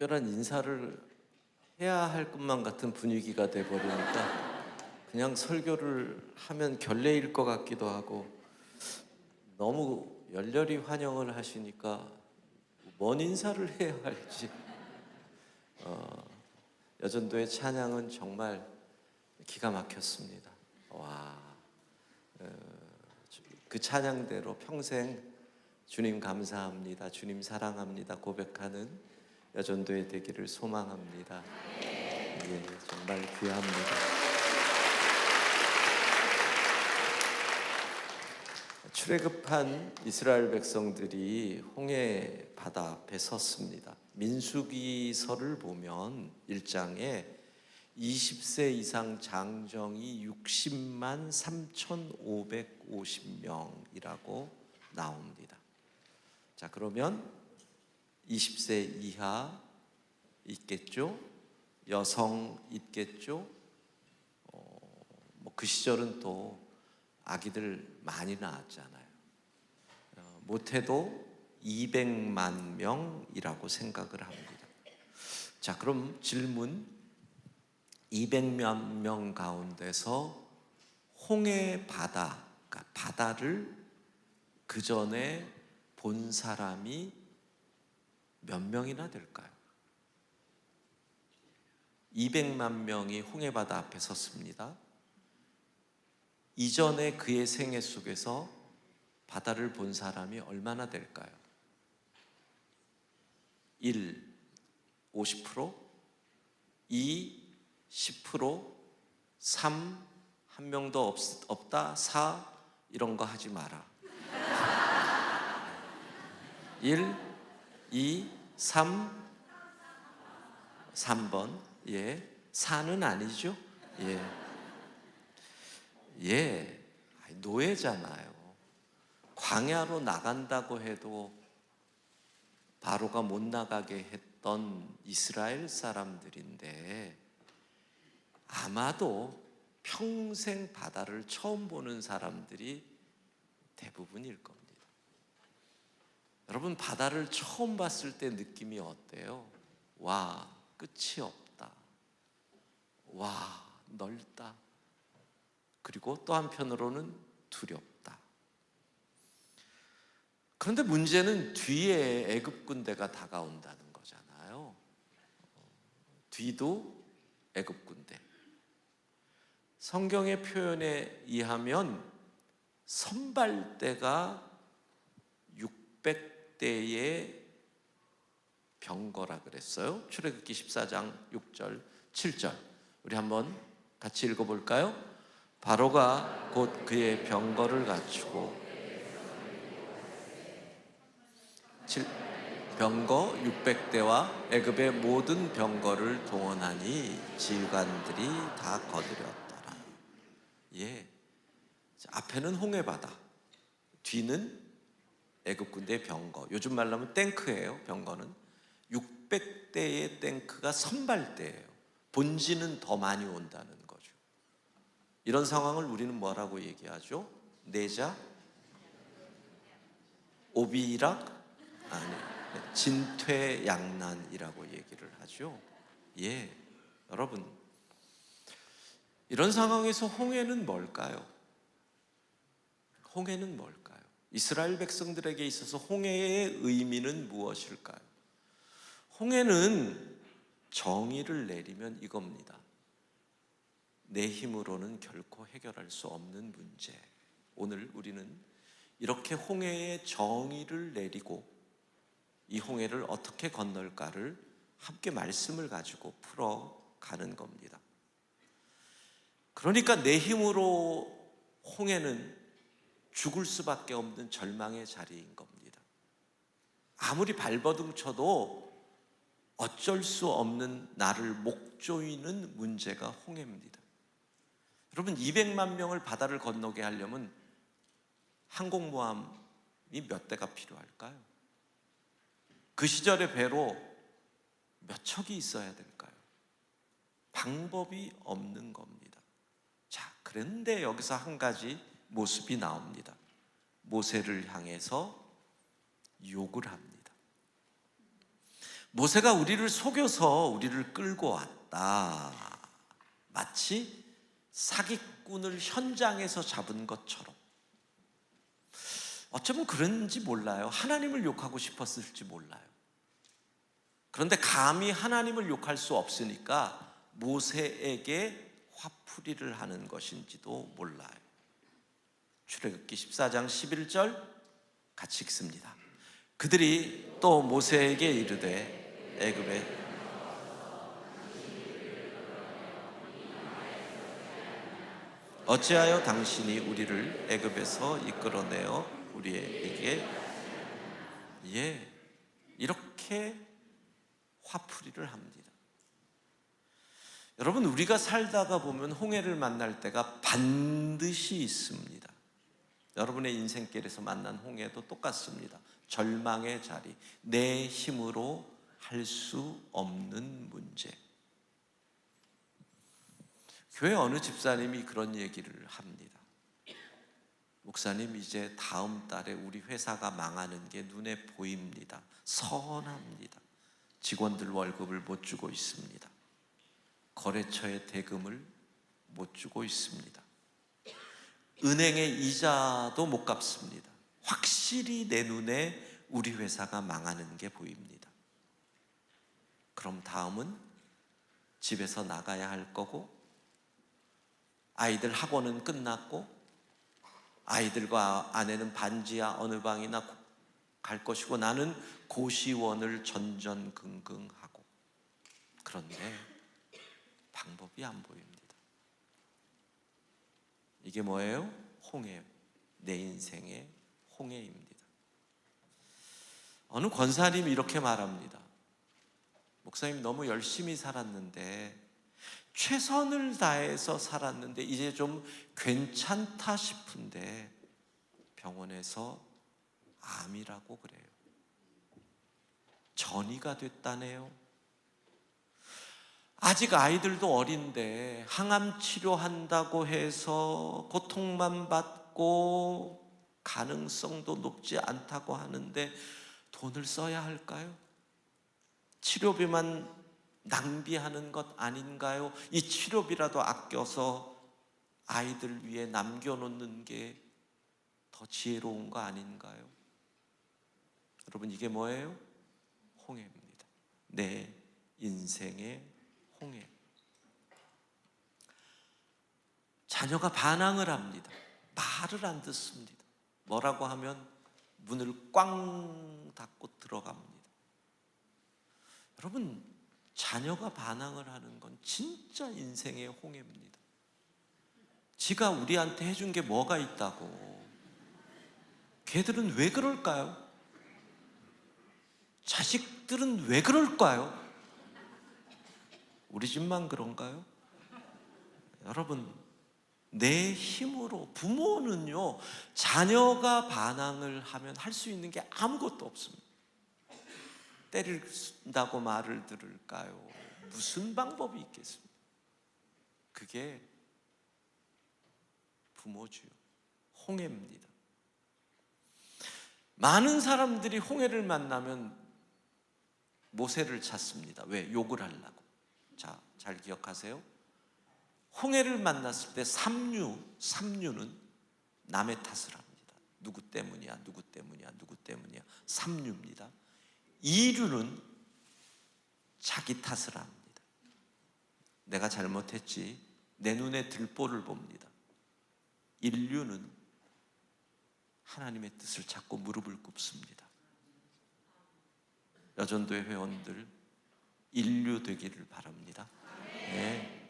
특별한 인사를 해야 할 것만 같은 분위기가 돼버리니까 그냥 설교를 하면 결례일 것 같기도 하고, 너무 열렬히 환영을 하시니까 뭔 인사를 해야 할지. 여전도의 찬양은 정말 기가 막혔습니다. 와, 그 찬양대로 평생 주님 감사합니다, 주님 사랑합니다 고백하는 여전도의 되기를 소망합니다. 예, 정말 귀합니다. 출애굽한 이스라엘 백성들이 홍해 바다 앞에 섰습니다. 민수기서를 보면 1장에 20세 이상 장정이 60만 3,550명이라고 나옵니다. 자, 그러면 20세 이하 있겠죠? 여성 있겠죠? 그 시절은 또 아기들 많이 낳았잖아요. 못해도 200만 명이라고 생각을 합니다. 자, 그럼 질문, 200만 명 가운데서 홍해 바다, 그러니까 바다를 그 전에 본 사람이 몇 명이나 될까요? 200만 명이 홍해 바다 앞에 섰습니다. 이전에 그의 생애 속에서 바다를 본 사람이 얼마나 될까요? 1, 50%, 2, 10%, 3, 한 명도 없다, 4, 이런 거 하지 마라. 1, 2, 3, 3번. 예, 4는 아니죠? 예, 노예잖아요. 광야로 나간다고 해도 바로가 못 나가게 했던 이스라엘 사람들인데, 아마도 평생 바다를 처음 보는 사람들이 대부분일 겁니다. 여러분, 바다를 처음 봤을 때 느낌이 어때요? 와, 끝이 없다. 와, 넓다. 그리고 또 한편으로는 두렵다. 그런데 문제는 뒤에 애굽 군대가 다가온다는 거잖아요. 뒤도 애굽 군대. 성경의 표현에 의하면 선발대가 600대의 병거라 그랬어요. 출애굽기 14장 6절 7절 우리 한번 같이 읽어볼까요? 바로가 곧 그의 병거를 갖추고 병거 600대와 애굽의 모든 병거를 동원하니 지휘관들이 다 거느렸더라. 예, 앞에는 홍해바다, 뒤는 애굽 군대의 병거. 요즘 말로 하면 탱크예요. 병거는 600대의 탱크가 선발대예요. 본진은 더 많이 온다는 거죠. 이런 상황을 우리는 뭐라고 얘기하죠? 내자 오비락, 아니, 진퇴양난이라고 얘기를 하죠. 예, 여러분, 이런 상황에서 홍해는 뭘까요? 홍해는 뭘까요? 이스라엘 백성들에게 있어서 홍해의 의미는 무엇일까요? 홍해는 정의를 내리면 이겁니다. 내 힘으로는 결코 해결할 수 없는 문제. 오늘 우리는 이렇게 홍해의 정의를 내리고 이 홍해를 어떻게 건널까를 함께 말씀을 가지고 풀어가는 겁니다. 그러니까 내 힘으로 홍해는 죽을 수밖에 없는 절망의 자리인 겁니다. 아무리 발버둥 쳐도 어쩔 수 없는 나를 목 조이는 문제가 홍해입니다. 여러분, 200만 명을 바다를 건너게 하려면 항공모함이 몇 대가 필요할까요? 그 시절의 배로 몇 척이 있어야 될까요? 방법이 없는 겁니다. 자, 그런데 여기서 한 가지 모습이 나옵니다. 모세를 향해서 욕을 합니다. 모세가 우리를 속여서 우리를 끌고 왔다. 마치 사기꾼을 현장에서 잡은 것처럼. 어쩌면 그런지 몰라요. 하나님을 욕하고 싶었을지 몰라요. 그런데 감히 하나님을 욕할 수 없으니까 모세에게 화풀이를 하는 것인지도 몰라요. 출애굽기 14장 11절 같이 읽습니다. 그들이 또 모세에게 이르되 애굽에 어찌하여 당신이 우리를 애굽에서 이끌어내어 우리에게 이렇게 화풀이를 합니다. 여러분, 우리가 살다가 보면 홍해를 만날 때가 반드시 있습니다. 여러분의 인생길에서 만난 홍해도 똑같습니다. 절망의 자리, 내 힘으로 할 수 없는 문제. 교회 어느 집사님이 그런 얘기를 합니다. 목사님, 이제 다음 달에 우리 회사가 망하는 게 눈에 보입니다. 선합니다. 직원들 월급을 못 주고 있습니다. 거래처의 대금을 못 주고 있습니다. 은행의 이자도 못 갚습니다. 확실히 내 눈에 우리 회사가 망하는 게 보입니다. 그럼 다음은 집에서 나가야 할 거고, 아이들 학원은 끝났고, 아이들과 아내는 반지하 어느 방이나 갈 것이고, 나는 고시원을 전전긍긍하고. 그런데 방법이 안 보입니다. 이게 뭐예요? 홍해. 내 인생의 홍해입니다. 어느 권사님이 이렇게 말합니다. 목사님, 너무 열심히 살았는데, 최선을 다해서 살았는데 이제 좀 괜찮다 싶은데 병원에서 암이라고 그래요. 전이가 됐다네요. 아직 아이들도 어린데 항암 치료한다고 해서 고통만 받고 가능성도 높지 않다고 하는데 돈을 써야 할까요? 치료비만 낭비하는 것 아닌가요? 이 치료비라도 아껴서 아이들 위해 남겨놓는 게 더 지혜로운 거 아닌가요? 여러분, 이게 뭐예요? 홍해입니다. 내 인생의 홍해. 자녀가 반항을 합니다. 말을 안 듣습니다. 뭐라고 하면 문을 꽝 닫고 들어갑니다. 여러분, 자녀가 반항을 하는 건 진짜 인생의 홍해입니다. 지가 우리한테 해준 게 뭐가 있다고. 걔들은 왜 그럴까요? 자식들은 왜 그럴까요? 우리 집만 그런가요? 여러분, 내 힘으로, 부모는요, 자녀가 반항을 하면 할 수 있는 게 아무것도 없습니다. 때린다고 말을 들을까요? 무슨 방법이 있겠습니까? 그게 부모주요. 홍해입니다. 많은 사람들이 홍해를 만나면 모세를 찾습니다. 왜? 욕을 하려고. 자, 잘 기억하세요. 홍해를 만났을 때 삼류는 남의 탓을 합니다. 누구 때문이야, 누구 때문이야, 누구 때문이야. 삼류입니다. 이류는 자기 탓을 합니다. 내가 잘못했지, 내 눈에 들보를 봅니다. 인류는 하나님의 뜻을 찾고 무릎을 꿇습니다. 여전도의 회원들, 인류 되기를 바랍니다. 네.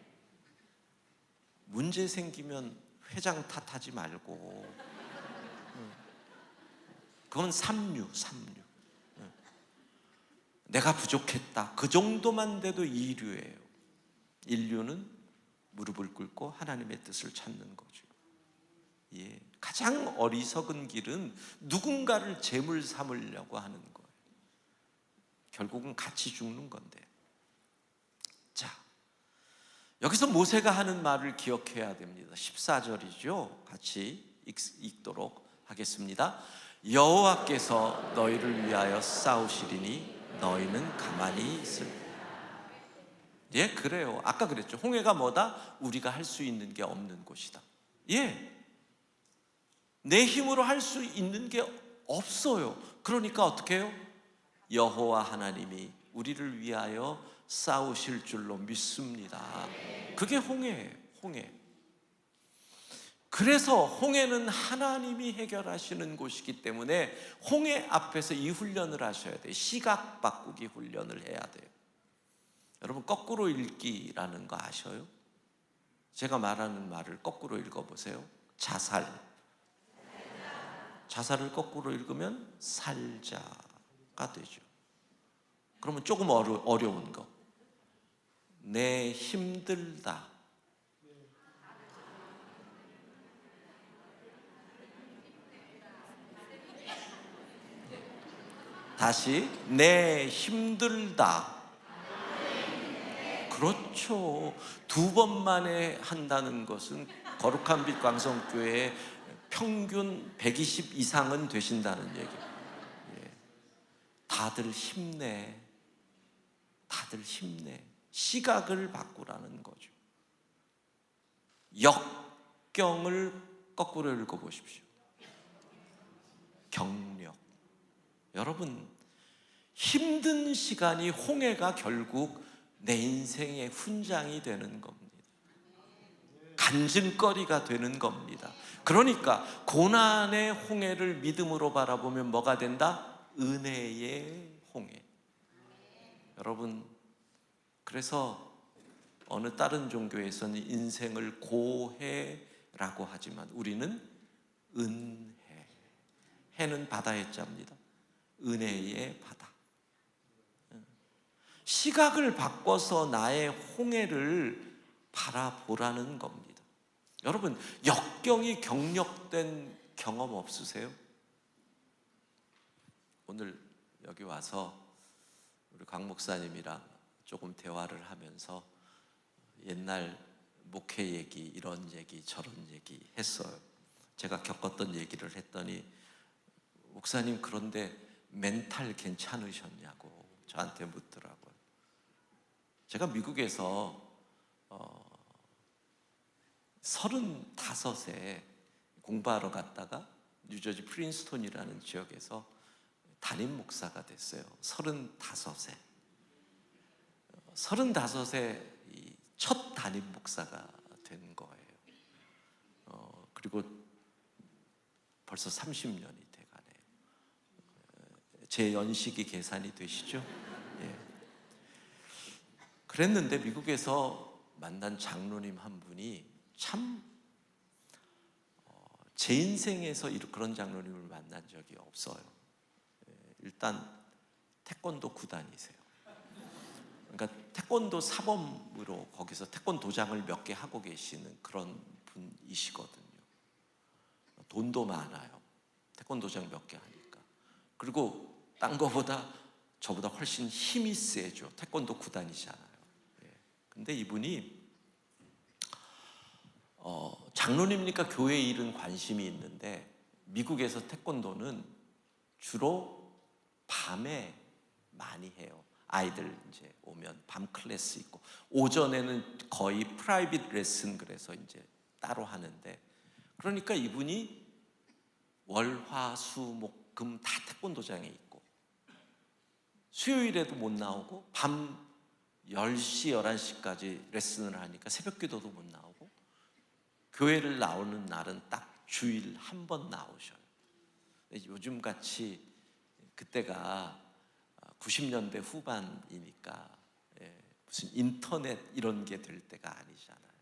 문제 생기면 회장 탓하지 말고, 그건 삼류. 내가 부족했다, 그 정도만 돼도 이류예요. 인류는 무릎을 꿇고 하나님의 뜻을 찾는 거죠. 예. 가장 어리석은 길은 누군가를 제물 삼으려고 하는 거예요. 결국은 같이 죽는 건데. 자, 여기서 모세가 하는 말을 기억해야 됩니다. 14절이죠. 같이 읽도록 하겠습니다. 여호와께서 너희를 위하여 싸우시리니 너희는 가만히 있을. 예, 그래요. 아까 그랬죠. 홍해가 뭐다? 우리가 할 수 있는 게 없는 곳이다. 예, 내 힘으로 할 수 있는 게 없어요. 그러니까 어떻게 해요? 여호와 하나님이 우리를 위하여 싸우실 줄로 믿습니다. 그게 홍해예요. 홍해. 그래서 홍해는 하나님이 해결하시는 곳이기 때문에 홍해 앞에서 이 훈련을 하셔야 돼요. 시각 바꾸기 훈련을 해야 돼요. 여러분, 거꾸로 읽기라는 거 아셔요? 제가 말하는 말을 거꾸로 읽어보세요. 자살. 자살을 거꾸로 읽으면 살자가 되죠. 그러면 조금 어려운 거. 내 힘들다. 다시, 내 힘들다. 그렇죠. 두 번 만에 한다는 것은 거룩한 빛 광성교회의 평균 120 이상은 되신다는 얘기예요. 예. 다들 힘내. 다들 힘내. 시각을 바꾸라는 거죠. 역경을 거꾸로 읽어보십시오. 경력. 여러분, 힘든 시간이 홍해가 결국 내 인생의 훈장이 되는 겁니다. 간증거리가 되는 겁니다. 그러니까 고난의 홍해를 믿음으로 바라보면 뭐가 된다? 은혜의 홍해. 여러분, 그래서 어느 다른 종교에서는 인생을 고해라고 하지만 우리는 은혜. 해는 바다의 자입니다. 은혜의 바다. 시각을 바꿔서 나의 홍해를 바라보라는 겁니다. 여러분, 역경이 경력된 경험 없으세요? 오늘 여기 와서 우리 강 목사님이랑 조금 대화를 하면서 옛날 목회 얘기, 이런 얘기 저런 얘기 했어요. 제가 겪었던 얘기를 했더니 목사님, 그런데 멘탈 괜찮으셨냐고 저한테 묻더라고요. 제가 미국에서 35에 공부하러 갔다가 뉴저지 프린스톤이라는 지역에서 담임 목사가 됐어요. 35에 첫 담임 목사가 된 거예요. 그리고 벌써 30년이 돼가네요. 제 연식이 계산이 되시죠? 예. 그랬는데 미국에서 만난 장로님 한 분이 참 제 인생에서 그런 장로님을 만난 적이 없어요. 일단 태권도 구단이세요. 그러니까 태권도 사범으로 거기서 태권도장을 몇 개 하고 계시는 그런 분이시거든요. 돈도 많아요. 태권도장 몇 개 하니까. 그리고 딴 거보다 저보다 훨씬 힘이 세죠. 태권도 구단이잖아요. 근데 이분이 장로님이니까 교회 일은 관심이 있는데 미국에서 태권도는 주로 밤에 많이 해요. 아이들 이제 오면 밤 클래스 있고 오전에는 거의 프라이빗 레슨 그래서 이제 따로 하는데, 그러니까 이분이 월, 화, 수, 목, 금 다 태권도장에 있고 수요일에도 못 나오고 밤 10시, 11시까지 레슨을 하니까 새벽 기도도 못 나오고 교회를 나오는 날은 딱 주일 한 번 나오셔요. 요즘같이 그때가 90년대 후반이니까 무슨 인터넷 이런 게 될 때가 아니잖아요.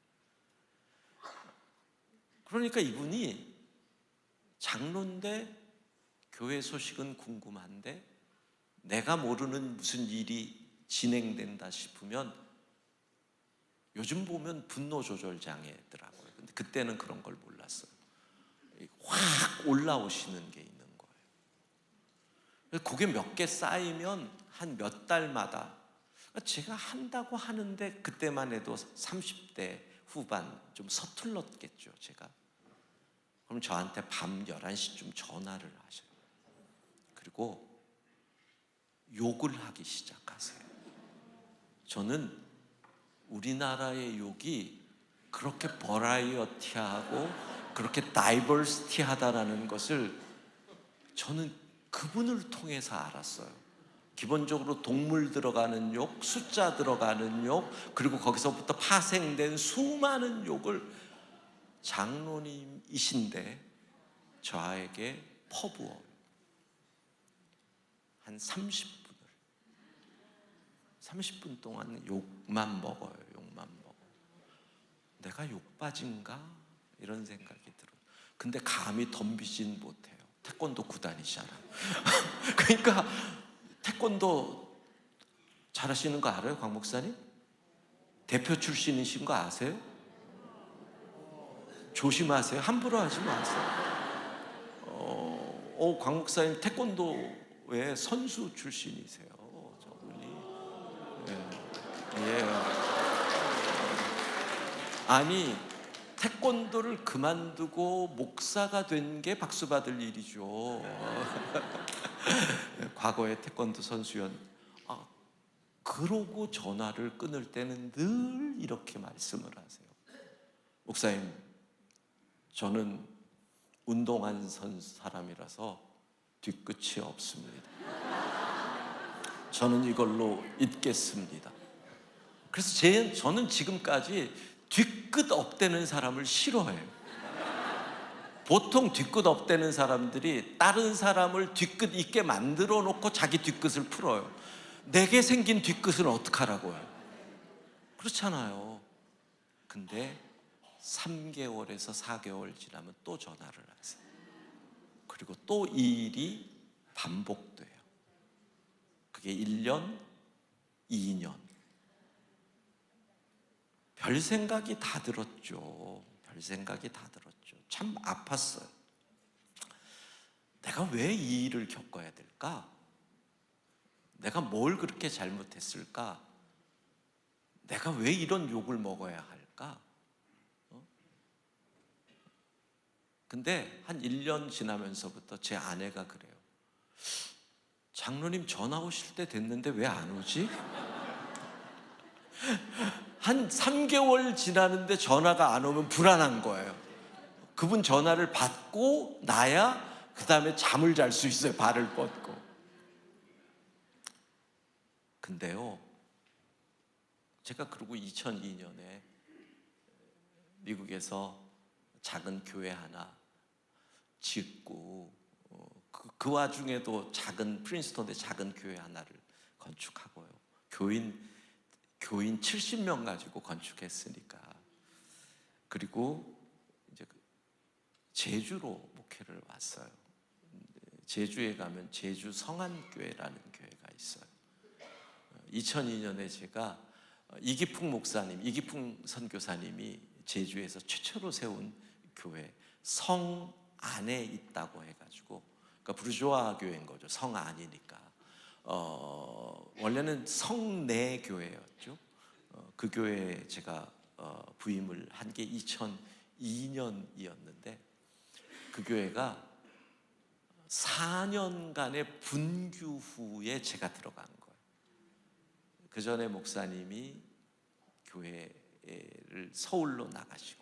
그러니까 이분이 장로인데 교회 소식은 궁금한데 내가 모르는 무슨 일이 진행된다 싶으면 요즘 보면 분노 조절 장애더라고요. 근데 그때는 그런 걸 몰랐어요. 확 올라오시는 게 있는 거예요. 그게 몇 개 쌓이면 한 몇 달마다, 제가 한다고 하는데 그때만 해도 30대 후반 좀 서툴렀겠죠, 제가. 그럼 저한테 밤 11시쯤 전화를 하셔요. 그리고 욕을 하기 시작하세요. 저는 우리나라의 욕이 그렇게 버라이어티하고 그렇게 다이버시티하다라는 것을 저는 그분을 통해서 알았어요. 기본적으로 동물 들어가는 욕, 숫자 들어가는 욕, 그리고 거기서부터 파생된 수많은 욕을 장로님이신데 저에게 퍼부어 한 30분 동안 욕만 먹어요. 욕만 먹어. 내가 욕받인가? 이런 생각이 들어요. 근데 감히 덤비진 못해요. 태권도 구단이잖아요. 그러니까 태권도 잘하시는 거 알아요, 광 목사님? 대표 출신이신 거 아세요? 조심하세요. 함부로 하지 마세요. 광 목사님 태권도의 선수 출신이세요. 저분이. 예. 아니, 태권도를 그만두고 목사가 된 게 박수 받을 일이죠. 과거에 태권도 선수연. 그러고 전화를 끊을 때는 늘 이렇게 말씀을 하세요. 목사님, 저는 운동한 사람이라서 뒤끝이 없습니다. 저는 이걸로 잊겠습니다. 그래서 저는 지금까지 뒤끝 없대는 사람을 싫어해요. 보통 뒤끝 없대는 사람들이 다른 사람을 뒤끝 있게 만들어 놓고 자기 뒤끝을 풀어요. 내게 생긴 뒤끝은 어떡하라고요? 그렇잖아요. 근데 3개월에서 4개월 지나면 또 전화를 하세요. 그리고 또 이 일이 반복돼요. 그게 1년, 2년. 별 생각이 다 들었죠. 별 생각이 다 들었죠. 참 아팠어요. 내가 왜 이 일을 겪어야 될까? 내가 뭘 그렇게 잘못했을까? 내가 왜 이런 욕을 먹어야 할까? 근데 한 1년 지나면서부터 제 아내가 그래요. 장로님 전화 오실 때 됐는데 왜 안 오지? 한 3개월 지나는데 전화가 안 오면 불안한 거예요. 그분 전화를 받고 나야 그 다음에 잠을 잘 수 있어요. 발을 뻗고. 근데요, 제가 그러고 2002년에 미국에서 작은 교회 하나 짓고 그 와중에도 작은 프린스턴의 작은 교회 하나를 건축하고요. 교인 70명 가지고 건축했으니까. 그리고 이제 제주로 목회를 왔어요. 제주에 가면 제주 성안교회라는 교회가 있어요. 2002년에 제가 이기풍 선교사님이 제주에서 최초로 세운 교회 성 안에 있다고 해가지고, 그러니까 부르주아 교회인 거죠. 성 안이니까. 원래는 성내 교회였죠. 그 교회에 제가 부임을 한 게 2002년이었는데 그 교회가 4년간의 분규 후에 제가 들어간 거예요. 그 전에 목사님이 교회를 서울로 나가시고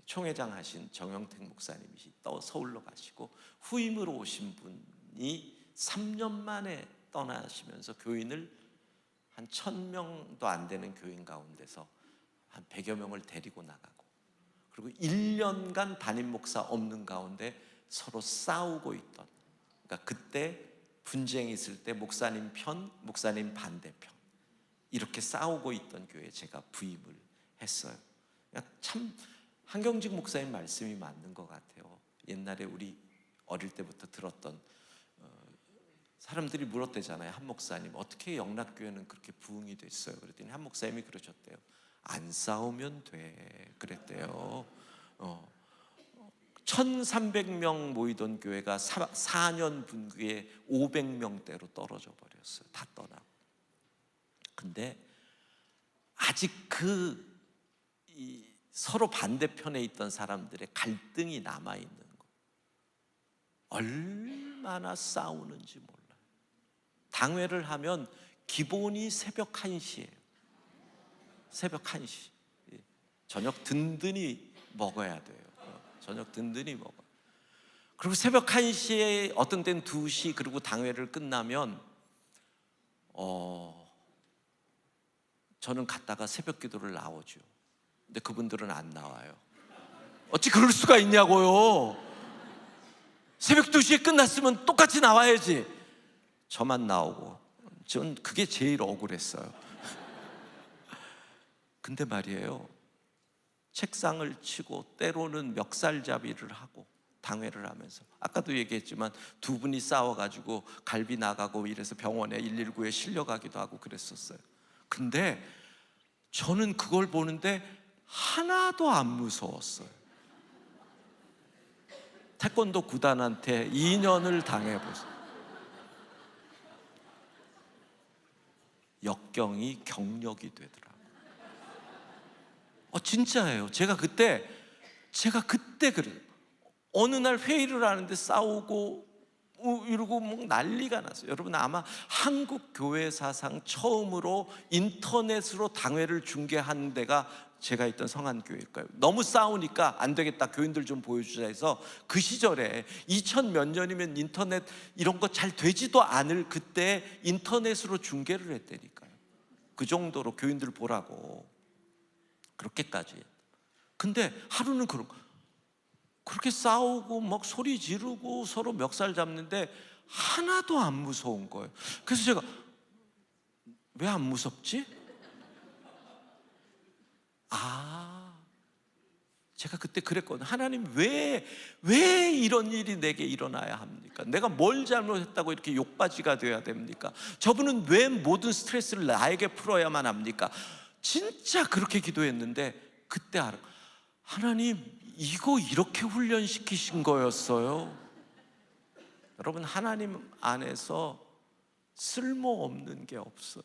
총회장 하신 정영택 목사님이 또 서울로 가시고 후임으로 오신 분이 3년 만에 떠나시면서 교인을 한 1,000명도 안 되는 교인 가운데서 한 100여 명을 데리고 나가고, 그리고 1년간 담임 목사 없는 가운데 서로 싸우고 있던, 그러니까 그때 분쟁이 있을 때 목사님 편, 목사님 반대편 이렇게 싸우고 있던 교회에 제가 부임을 했어요. 참 한경직 목사님 말씀이 맞는 것 같아요. 옛날에 우리 어릴 때부터 들었던, 사람들이 물었대잖아요. 한 목사님 어떻게 영락교회는 그렇게 부흥이 됐어요? 그랬더니 한 목사님이 그러셨대요. 안 싸우면 돼 그랬대요. 1,300명 모이던 교회가 4년 분기에 500명대로 떨어져 버렸어요. 다 떠나고. 근데 아직 서로 반대편에 있던 사람들의 갈등이 남아있는 거, 얼마나 싸우는지 몰라요. 당회를 하면 기본이 새벽 1시예요. 새벽 1시. 저녁 든든히 먹어야 돼요. 저녁 든든히 먹어요. 그리고 새벽 1시에 어떤 때는 2시, 그리고 당회를 끝나면 저는 갔다가 새벽 기도를 나오죠. 근데 그분들은 안 나와요. 어찌 그럴 수가 있냐고요. 새벽 2시에 끝났으면 똑같이 나와야지. 저만 나오고. 전 그게 제일 억울했어요. 근데 말이에요, 책상을 치고 때로는 멱살잡이를 하고 당회를 하면서, 아까도 얘기했지만 2분이 싸워가지고 갈비 나가고 이래서 병원에 119에 실려가기도 하고 그랬었어요. 근데 저는 그걸 보는데 하나도 안 무서웠어요. 태권도 구단한테 2년을 당해보세요. 역경이 경력이 되더라고요. 진짜예요. 제가 그때 그래요. 어느 날 회의를 하는데 싸우고 이러고 뭐 난리가 났어요. 여러분, 아마 한국 교회 사상 처음으로 인터넷으로 당회를 중계한 데가 제가 있던 성안교회일까요? 너무 싸우니까 안 되겠다, 교인들 좀 보여주자 해서, 그 시절에 2000 몇 년이면 인터넷 이런 거 잘 되지도 않을 그때 인터넷으로 중계를 했다니까요. 그 정도로 교인들 보라고 그렇게까지. 근데 하루는 그렇게 싸우고 막 소리 지르고 서로 멱살 잡는데 하나도 안 무서운 거예요. 그래서 제가 왜 안 무섭지? 제가 그때 그랬거든요. 하나님, 왜 이런 일이 내게 일어나야 합니까? 내가 뭘 잘못했다고 이렇게 욕받이가 되어야 됩니까? 저분은 왜 모든 스트레스를 나에게 풀어야만 합니까? 진짜 그렇게 기도했는데 그때 알아. 하나님, 이거 이렇게 훈련시키신 거였어요. 여러분, 하나님 안에서 쓸모없는 게 없어요.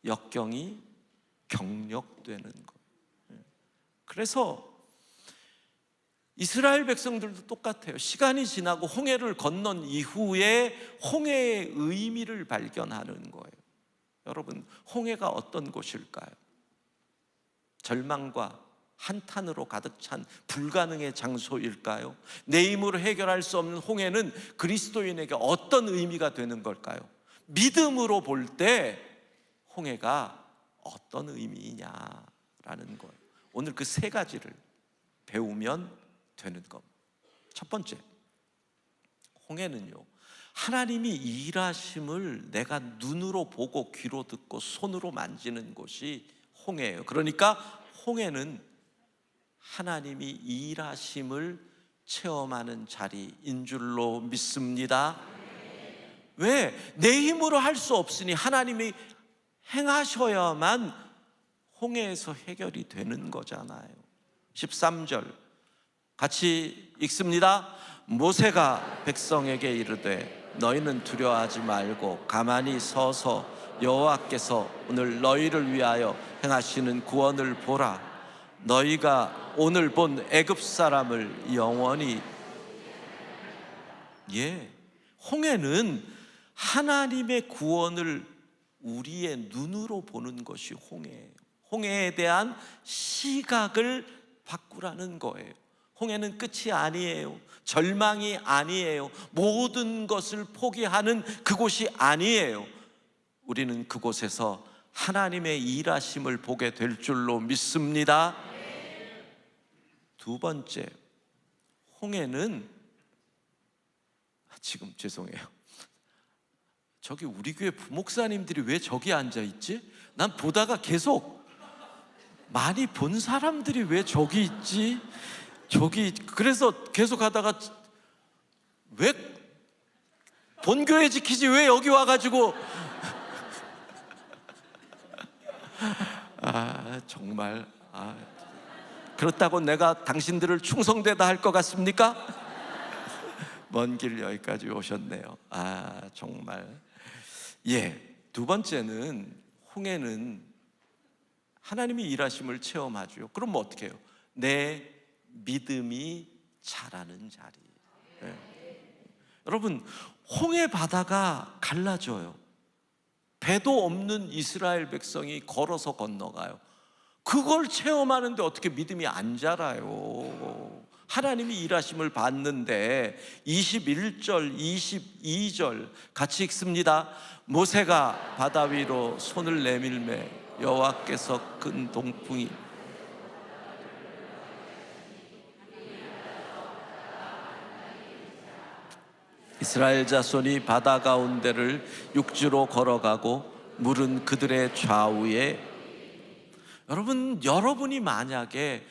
역경이 경력되는 거예요. 그래서 이스라엘 백성들도 똑같아요. 시간이 지나고 홍해를 건넌 이후에 홍해의 의미를 발견하는 거예요. 여러분, 홍해가 어떤 곳일까요? 절망과 한탄으로 가득 찬 불가능의 장소일까요? 내 힘으로 해결할 수 없는 홍해는 그리스도인에게 어떤 의미가 되는 걸까요? 믿음으로 볼 때 홍해가 어떤 의미냐라는 거예요. 오늘 그 3가지를 배우면 되는 겁니다. 첫 번째, 홍해는요, 하나님이 일하심을 내가 눈으로 보고 귀로 듣고 손으로 만지는 곳이 홍해예요. 그러니까 홍해는 하나님이 일하심을 체험하는 자리인 줄로 믿습니다. 왜? 내 힘으로 할 수 없으니 하나님이 행하셔야만 홍해에서 해결이 되는 거잖아요. 13절 같이 읽습니다. 모세가 백성에게 이르되 너희는 두려워하지 말고 가만히 서서 여호와께서 오늘 너희를 위하여 행하시는 구원을 보라. 너희가 오늘 본 애굽 사람을 영원히. 홍해는 하나님의 구원을 우리의 눈으로 보는 것이 홍해예요. 홍해에 대한 시각을 바꾸라는 거예요. 홍해는 끝이 아니에요. 절망이 아니에요. 모든 것을 포기하는 그곳이 아니에요. 우리는 그곳에서 하나님의 일하심을 보게 될 줄로 믿습니다. 2번째, 홍해는 지금 죄송해요. 저기 우리 교회 부목사님들이 왜 저기 앉아있지? 난 보다가 계속 많이 본 사람들이 왜 저기 있지? 그래서 계속 하다가 왜 본교회 지키지 왜 여기 와가지고 정말 그렇다고 내가 당신들을 충성되다 할 것 같습니까? 먼 길 여기까지 오셨네요. 정말. 2번째는 홍해는 하나님이 일하심을 체험하죠. 그럼 뭐 어떻게 해요? 내 믿음이 자라는 자리. 여러분, 홍해 바다가 갈라져요. 배도 없는 이스라엘 백성이 걸어서 건너가요. 그걸 체험하는데 어떻게 믿음이 안 자라요? 하나님이 일하심을 봤는데 21절, 22절 같이 읽습니다. 모세가 바다 위로 손을 내밀매 여호와께서 큰 동풍이 이스라엘 자손이 바다 가운데를 육지로 걸어가고 물은 그들의 좌우에. 여러분이 만약에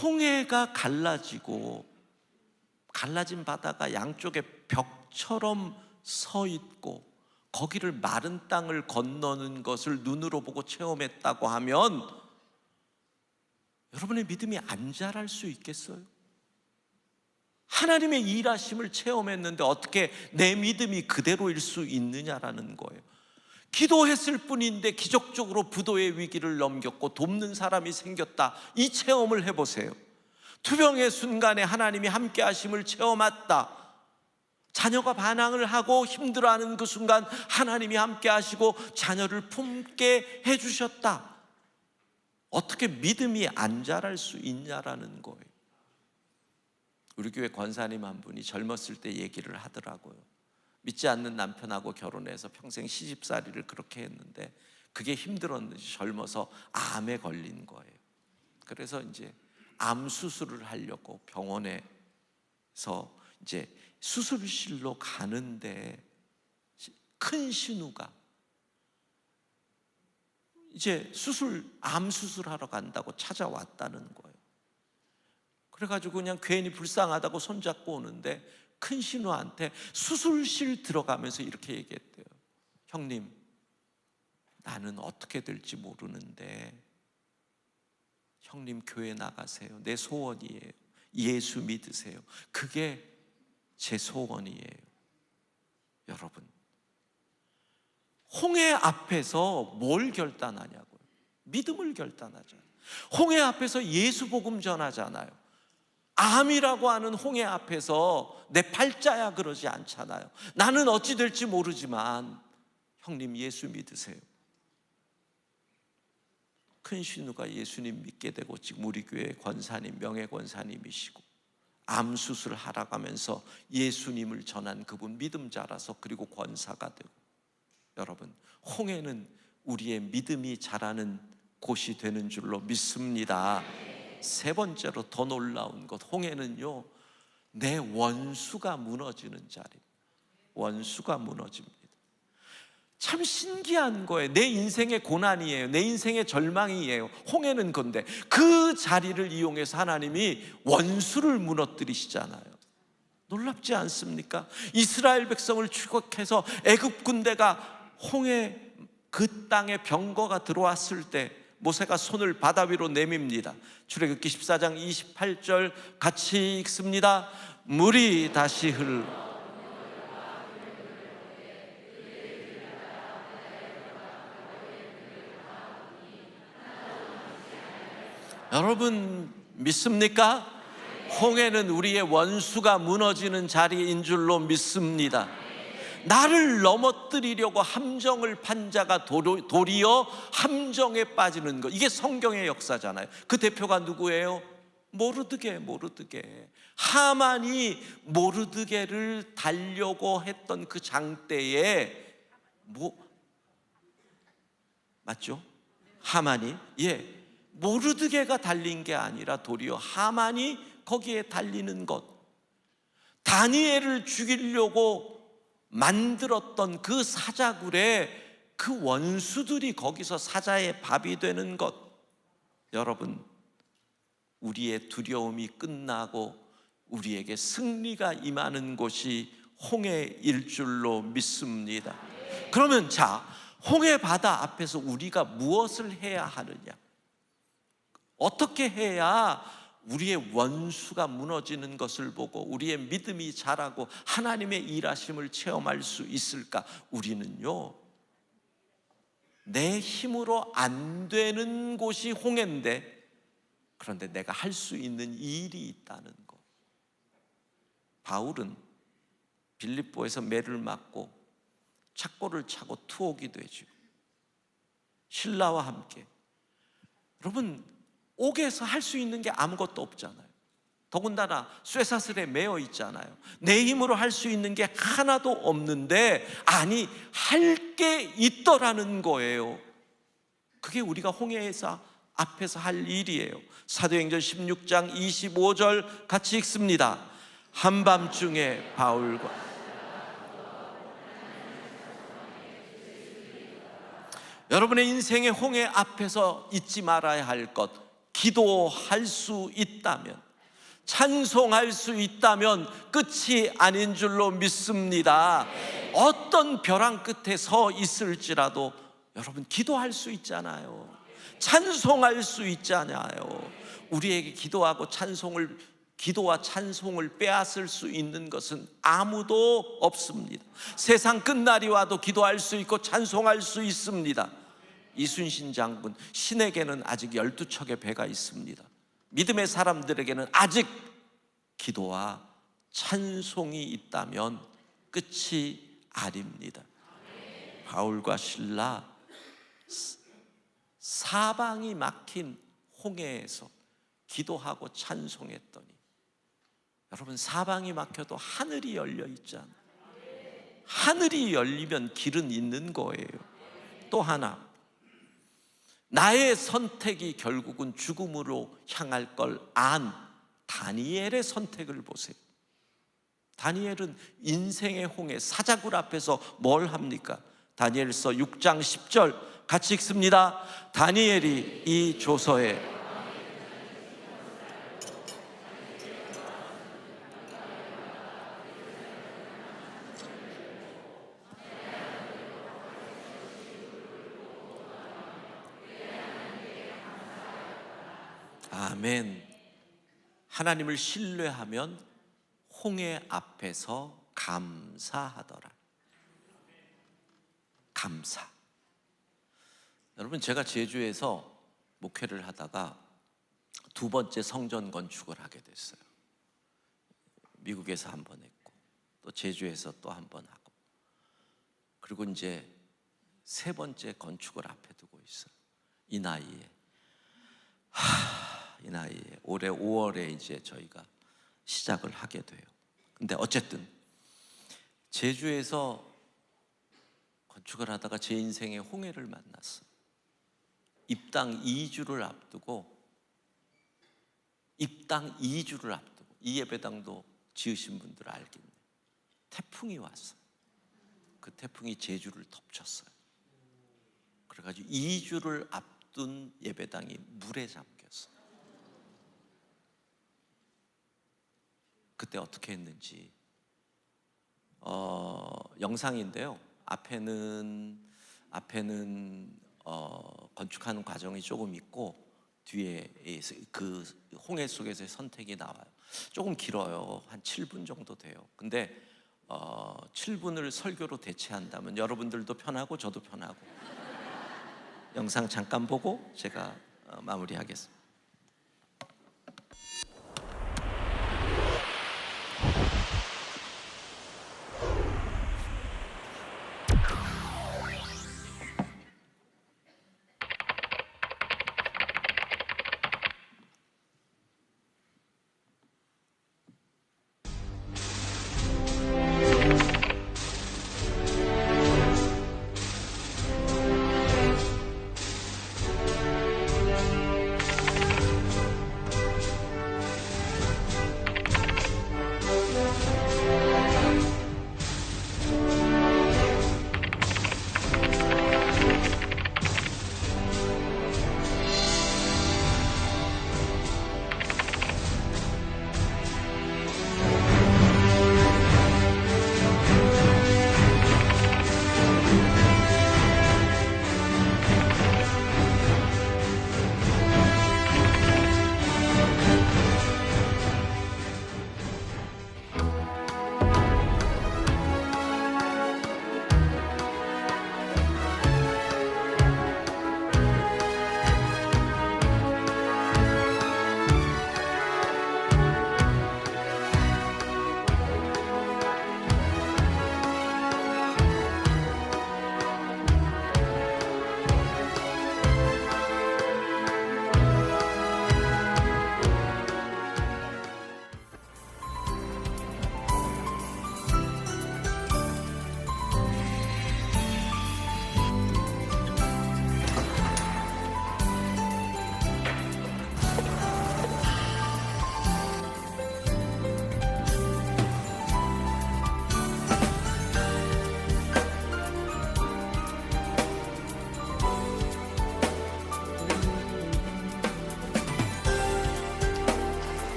홍해가 갈라지고 갈라진 바다가 양쪽에 벽처럼 서 있고 거기를 마른 땅을 건너는 것을 눈으로 보고 체험했다고 하면 여러분의 믿음이 안 자랄 수 있겠어요? 하나님의 일하심을 체험했는데 어떻게 내 믿음이 그대로일 수 있느냐라는 거예요. 기도했을 뿐인데 기적적으로 부도의 위기를 넘겼고 돕는 사람이 생겼다. 이 체험을 해보세요. 투병의 순간에 하나님이 함께 하심을 체험했다. 자녀가 반항을 하고 힘들어하는 그 순간 하나님이 함께 하시고 자녀를 품게 해주셨다. 어떻게 믿음이 안 자랄 수 있냐라는 거예요. 우리 교회 권사님 한 분이 젊었을 때 얘기를 하더라고요. 믿지 않는 남편하고 결혼해서 평생 시집살이를 그렇게 했는데 그게 힘들었는지 젊어서 암에 걸린 거예요. 그래서 이제 암 수술을 하려고 병원에서 이제 수술실로 가는데 큰 신우가 이제 암 수술하러 간다고 찾아왔다는 거예요. 그래가지고 그냥 괜히 불쌍하다고 손잡고 오는데 큰 신우한테 수술실 들어가면서 이렇게 얘기했대요. 형님, 나는 어떻게 될지 모르는데 형님 교회 나가세요. 내 소원이에요. 예수 믿으세요. 그게 제 소원이에요. 여러분, 홍해 앞에서 뭘 결단하냐고요? 믿음을 결단하잖아요. 홍해 앞에서 예수 복음 전하잖아요. 암이라고 하는 홍해 앞에서 내 팔자야 그러지 않잖아요. 나는 어찌 될지 모르지만 형님 예수 믿으세요. 큰 신우가 예수님 믿게 되고 지금 우리 교회 권사님, 명예권사님이시고 암 수술을 하러 가면서 예수님을 전한 그분 믿음 자라서 그리고 권사가 되고. 여러분, 홍해는 우리의 믿음이 자라는 곳이 되는 줄로 믿습니다. 세 번째로 더 놀라운 것, 홍해는요 내 원수가 무너지는 자리. 원수가 무너집니다. 참 신기한 거예요. 내 인생의 고난이에요. 내 인생의 절망이에요. 홍해는 건데 그 자리를 이용해서 하나님이 원수를 무너뜨리시잖아요. 놀랍지 않습니까? 이스라엘 백성을 추격해서 애굽 군대가 홍해 그 땅에 병거가 들어왔을 때 모세가 손을 바다 위로 내밉니다. 출애굽기 14장 28절 같이 읽습니다. 물이 다시 흘러 여러분 믿습니까? 홍해는 우리의 원수가 무너지는 자리인 줄로 믿습니다. 나를 넘어뜨리려고 함정을 판 자가 도리어 함정에 빠지는 것, 이게 성경의 역사잖아요. 그 대표가 누구예요? 모르드게. 하만이 모르드게를 달려고 했던 그 장대에 맞죠? 하만이 모르드게가 달린 게 아니라 도리어 하만이 거기에 달리는 것. 다니엘을 죽이려고 만들었던 그 사자굴에 그 원수들이 거기서 사자의 밥이 되는 것. 여러분, 우리의 두려움이 끝나고 우리에게 승리가 임하는 곳이 홍해일 줄로 믿습니다. 그러면 홍해 바다 앞에서 우리가 무엇을 해야 하느냐? 어떻게 해야 우리의 원수가 무너지는 것을 보고 우리의 믿음이 자라고 하나님의 일하심을 체험할 수 있을까? 우리는요, 내 힘으로 안 되는 곳이 홍해인데, 그런데 내가 할 수 있는 일이 있다는 것. 바울은 빌립보에서 매를 맞고 착고를 차고 투옥이 되죠. 신라와 함께. 여러분, 옥에서 할 수 있는 게 아무것도 없잖아요. 더군다나 쇠사슬에 매여 있잖아요. 내 힘으로 할 수 있는 게 하나도 없는데, 아니, 할 게 있더라는 거예요. 그게 우리가 홍해에서 앞에서 할 일이에요. 사도행전 16장 25절 같이 읽습니다. 한밤중에 바울과 여러분의 인생의 홍해 앞에서 잊지 말아야 할 것, 기도할 수 있다면, 찬송할 수 있다면 끝이 아닌 줄로 믿습니다. 어떤 벼랑 끝에 서 있을지라도 여러분 기도할 수 있잖아요. 찬송할 수 있잖아요. 우리에게 기도와 찬송을 빼앗을 수 있는 것은 아무도 없습니다. 세상 끝날이 와도 기도할 수 있고 찬송할 수 있습니다. 이순신 장군, 신에게는 아직 12척의 배가 있습니다. 믿음의 사람들에게는 아직 기도와 찬송이 있다면 끝이 아닙니다. 바울과 신라, 사방이 막힌 홍해에서 기도하고 찬송했더니, 여러분, 사방이 막혀도 하늘이 열려 있잖아요. 하늘이 열리면 길은 있는 거예요. 또 하나, 나의 선택이 결국은 죽음으로 향할 걸 안 다니엘의 선택을 보세요. 다니엘은 인생의 홍해, 사자굴 앞에서 뭘 합니까? 다니엘서 6장 10절 같이 읽습니다. 다니엘이 이 조서에 아멘. 하나님을 신뢰하면 홍해 앞에서 감사하더라. 감사. 여러분, 제가 제주에서 목회를 하다가 두 번째 성전 건축을 하게 됐어요. 미국에서 한 번 했고, 또 제주에서 또 한 번 하고, 그리고 이제 세 번째 건축을 앞에 두고 있어요. 이 나이에 올해 5월에 이제 저희가 시작을 하게 돼요. 근데 어쨌든 제주에서 건축을 하다가 제 인생의 홍해를 만났어요. 입당 2주를 앞두고 이 예배당도 지으신 분들 알겠네요. 태풍이 왔어요. 그 태풍이 제주를 덮쳤어요. 그래가지고 2주를 앞둔 예배당이 물에 잠겼어요. 그때 어떻게 했는지 영상인데요. 앞에는 건축하는 과정이 조금 있고, 뒤에 그 홍해 속에서의 선택이 나와요. 조금 길어요. 한 7분 정도 돼요. 근데 7분을 설교로 대체한다면 여러분들도 편하고 저도 편하고, 영상 잠깐 보고 제가 마무리하겠습니다.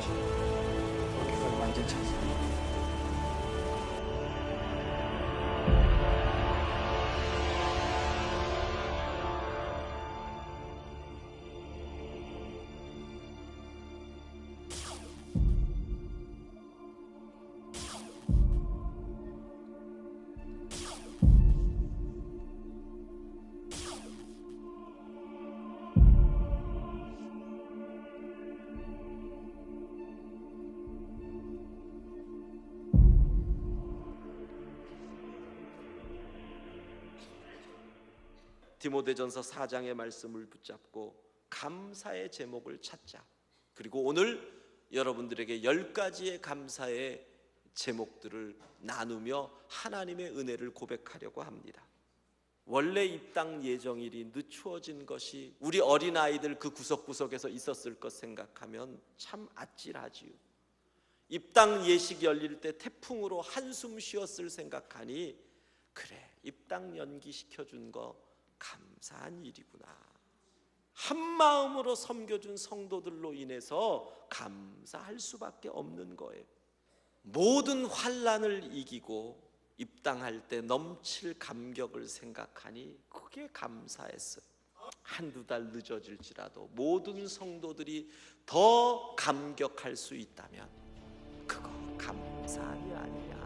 거지. 거기가 완전 찬스. 디모데전서 4장의 말씀을 붙잡고 감사의 제목을 찾자. 그리고 오늘 여러분들에게 10가지의 감사의 제목들을 나누며 하나님의 은혜를 고백하려고 합니다. 원래 입당 예정일이 늦추어진 것이 우리 어린아이들 그 구석구석에서 있었을 것 생각하면 참 아찔하지요. 입당 예식 열릴 때 태풍으로 한숨 쉬었을 생각하니 그래, 입당 연기시켜준 거 감사한 일이구나. 한 마음으로 섬겨준 성도들로 인해서 감사할 수밖에 없는 거예요. 모든 환난을 이기고 입당할 때 넘칠 감격을 생각하니 그게 감사했어요. 한두 달 늦어질지라도 모든 성도들이 더 감격할 수 있다면 그거 감사한 일 아니냐.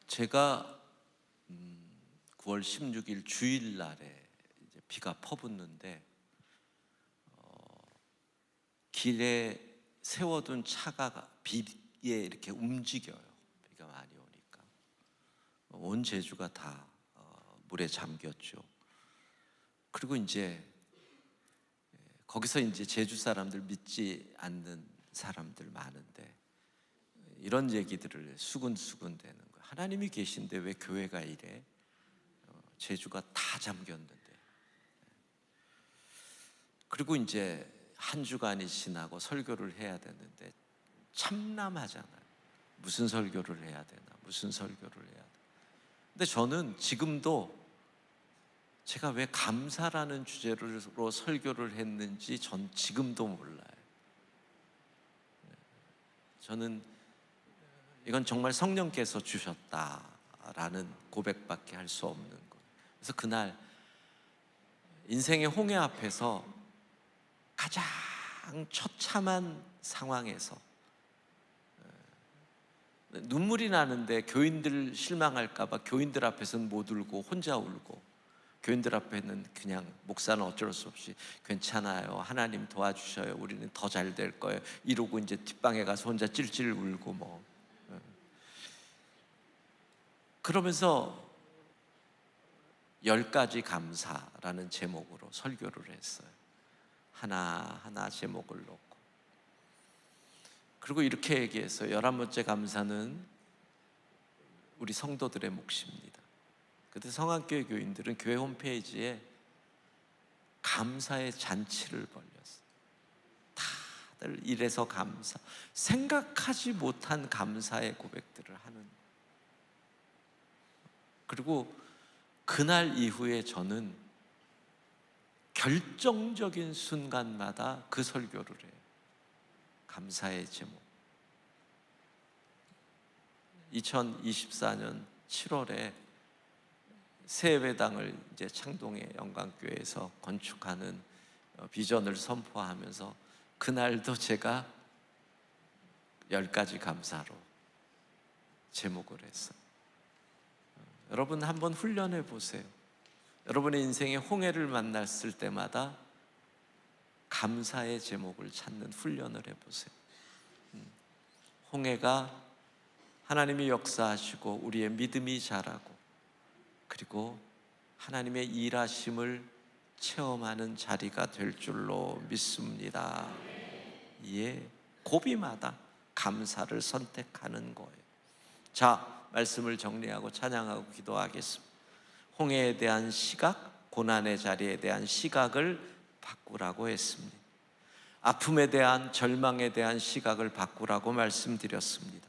제가 9월 16일 주일날에 이제 비가 퍼붓는데 길에 세워둔 차가 비에 이렇게 움직여요. 비가 많이 오니까 온 제주가 다 물에 잠겼죠. 그리고 이제 거기서 이제 제주 사람들 믿지 않는 사람들 많은데 이런 얘기들을 수군수군 되는 거예요. 하나님이 계신데 왜 교회가 이래? 제주가 다 잠겼는데. 그리고 이제 한 주간이 지나고 설교를 해야 되는데 참남하잖아요. 무슨 설교를 해야 되나? 무슨 설교를 해야 되나? 근데 저는 지금도 제가 왜 감사라는 주제로 설교를 했는지 전 지금도 몰라요. 저는 이건 정말 성령께서 주셨다라는 고백밖에 할 수 없는 거예요. 그래서 그날 인생의 홍해 앞에서 가장 처참한 상황에서 눈물이 나는데 교인들 실망할까 봐 교인들 앞에서는 못 울고 혼자 울고, 교인들 앞에는 그냥 목사는 어쩔 수 없이 괜찮아요, 하나님 도와주셔요, 우리는 더 잘 될 거예요 이러고 이제 뒷방에 가서 혼자 찔찔 울고 뭐. 그러면서 10가지 감사라는 제목으로 설교를 했어요. 하나하나 제목을 놓고. 그리고 이렇게 얘기했어요. 11번째 감사는 우리 성도들의 몫입니다. 그때 성안교회 교인들은 교회 홈페이지에 감사의 잔치를 벌였어요. 다들 이래서 감사, 생각하지 못한 감사의 고백들을 하는. 그리고 그날 이후에 저는 결정적인 순간마다 그 설교를 해요. 감사의 제목. 2024년 7월에 새 예배당을 이제 창동의 영광교회에서 건축하는 비전을 선포하면서 그날도 제가 10가지 감사로 제목을 했어요. 여러분 한번 훈련해 보세요. 여러분의 인생에 홍해를 만났을 때마다 감사의 제목을 찾는 훈련을 해보세요. 홍해가 하나님이 역사하시고 우리의 믿음이 자라고 그리고 하나님의 일하심을 체험하는 자리가 될 줄로 믿습니다. 예, 고비마다 감사를 선택하는 거예요. 자, 말씀을 정리하고 찬양하고 기도하겠습니다. 홍해에 대한 시각, 고난의 자리에 대한 시각을 바꾸라고 했습니다. 아픔에 대한, 절망에 대한 시각을 바꾸라고 말씀드렸습니다.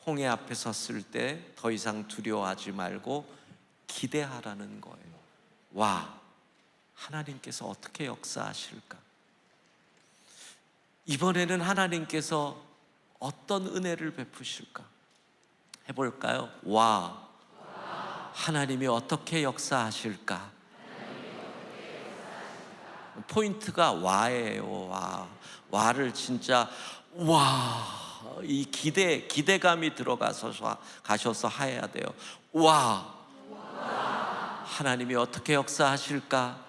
홍해 앞에 섰을 때 더 이상 두려워하지 말고 기대하라는 거예요. 와, 하나님께서 어떻게 역사하실까? 이번에는 하나님께서 어떤 은혜를 베푸실까? 해볼까요? 와, 하나님이 어떻게 역사하실까? 포인트가 와예요. 와를 진짜 이 기대감이 가셔서 해야 돼요. 와, 하나님이 어떻게 역사하실까?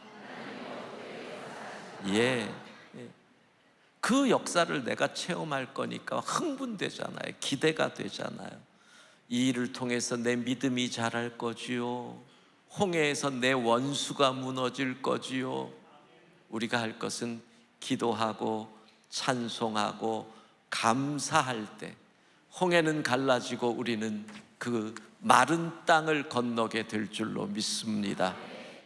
예. 그 역사를 내가 체험할 거니까 흥분되잖아요. 기대가 되잖아요. 이 일을 통해서 내 믿음이 자랄 거지요. 홍해에서 내 원수가 무너질 거지요. 우리가 할 것은 기도하고 찬송하고 감사할 때 홍해는 갈라지고 우리는 그 마른 땅을 건너게 될 줄로 믿습니다.